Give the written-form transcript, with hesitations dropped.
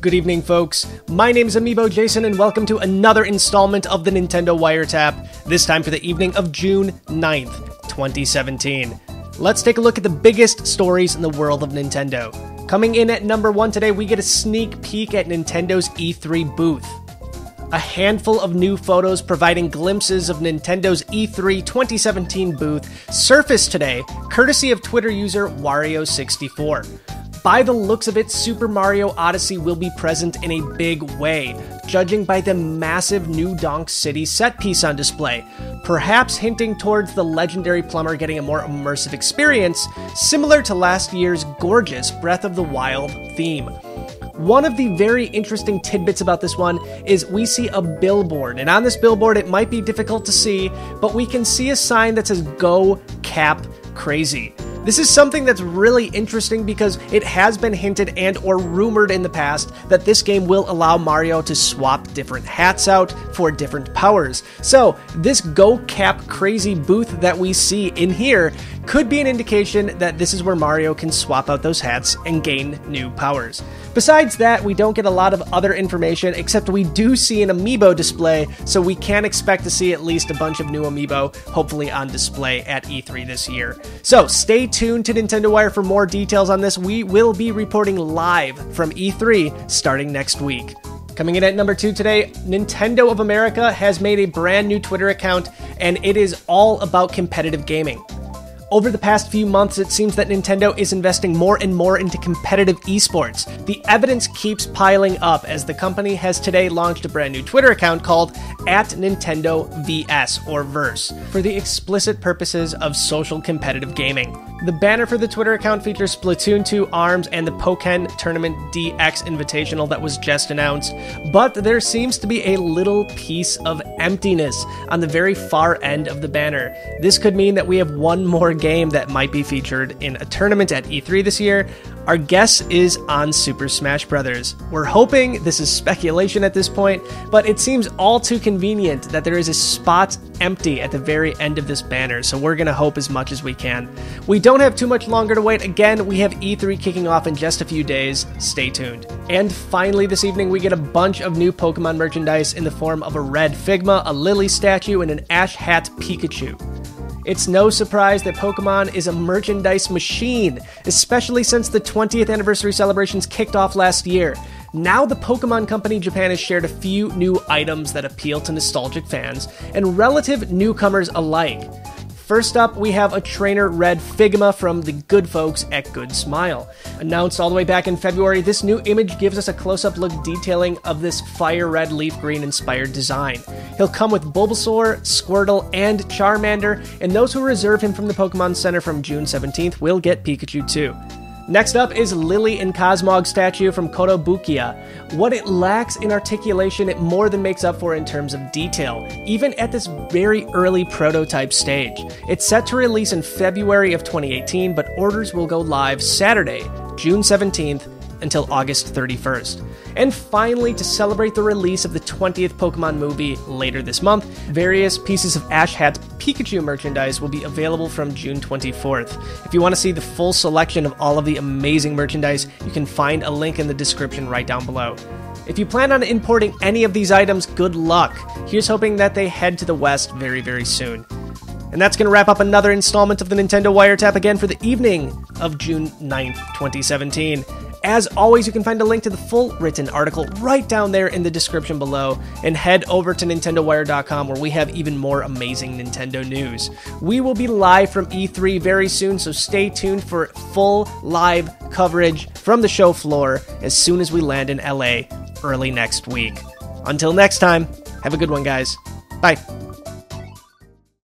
Good evening, folks. My name is Amiibo Jason, and welcome to another installment of the Nintendo Wiretap, this time for the evening of June 9th, 2017. Let's take a look at the biggest stories in the world of Nintendo. Coming in at number 1 today, we get a sneak peek at Nintendo's E3 booth. A handful of new photos providing glimpses of Nintendo's E3 2017 booth surfaced today, courtesy of Twitter user Wario64. By the looks of it, Super Mario Odyssey will be present in a big way, judging by the massive new Donk City set piece on display, perhaps hinting towards the legendary plumber getting a more immersive experience, similar to last year's gorgeous Breath of the Wild theme. One of the very interesting tidbits about this one is we see a billboard, and on this billboard it might be difficult to see, but we can see a sign that says "Go Cap Crazy." This is something that's really interesting because it has been hinted and or rumored in the past that this game will allow Mario to swap different hats out for different powers. So this Go Cap Crazy booth that we see in here could be an indication that this is where Mario can swap out those hats and gain new powers. Besides that, we don't get a lot of other information, except we do see an amiibo display, so we can expect to see at least a bunch of new amiibo, hopefully on display at E3 this year. So stay tuned to Nintendo Wire for more details on this. We will be reporting live from E3 starting next week. Coming in at number 2 today, Nintendo of America has made a brand new Twitter account, and it is all about competitive gaming. Over the past few months, it seems that Nintendo is investing more and more into competitive esports. The evidence keeps piling up as the company has today launched a brand new Twitter account called @NintendoVS or Verse for the explicit purposes of social competitive gaming. The banner for the Twitter account features Splatoon 2 ARMS and the Pokken Tournament DX Invitational that was just announced, but there seems to be a little piece of emptiness on the very far end of the banner. This could mean that we have one more game that might be featured in a tournament at E3 this year. Our guess is on Super Smash Bros. We're hoping this is speculation at this point, but it seems all too convenient that there is a spot empty at the very end of this banner, so we're gonna hope as much as we can. We don't have too much longer to wait. Again, we have E3 kicking off in just a few days. Stay tuned. And finally this evening, we get a bunch of new Pokemon merchandise in the form of a red Figma, a Lily statue, and an Ash Hat Pikachu. It's no surprise that Pokemon is a merchandise machine, especially since the 20th anniversary celebrations kicked off last year. Now the Pokemon Company Japan has shared a few new items that appeal to nostalgic fans and relative newcomers alike. First up, we have a Trainer Red Figma from the good folks at Good Smile. Announced all the way back in February, this new image gives us a close-up look detailing of this fire red leaf green inspired design. He'll come with Bulbasaur, Squirtle, and Charmander, and those who reserve him from the Pokemon Center from June 17th will get Pikachu too. Next up is Lily and Cosmog statue from Kotobukiya. What it lacks in articulation, it more than makes up for in terms of detail, even at this very early prototype stage. It's set to release in February of 2018, but orders will go live Saturday, June 17th, until August 31st. And finally, to celebrate the release of the 20th Pokemon movie later this month, various pieces of Ash Hat Pikachu merchandise will be available from June 24th. If you want to see the full selection of all of the amazing merchandise, you can find a link in the description right down below. If you plan on importing any of these items, good luck. Here's hoping that they head to the West very, very soon. And that's going to wrap up another installment of the Nintendo Wiretap again for the evening of June 9th, 2017. As always, you can find a link to the full written article right down there in the description below, and head over to NintendoWire.com where we have even more amazing Nintendo news. We will be live from E3 very soon, so stay tuned for full live coverage from the show floor as soon as we land in LA early next week. Until next time, have a good one, guys. Bye.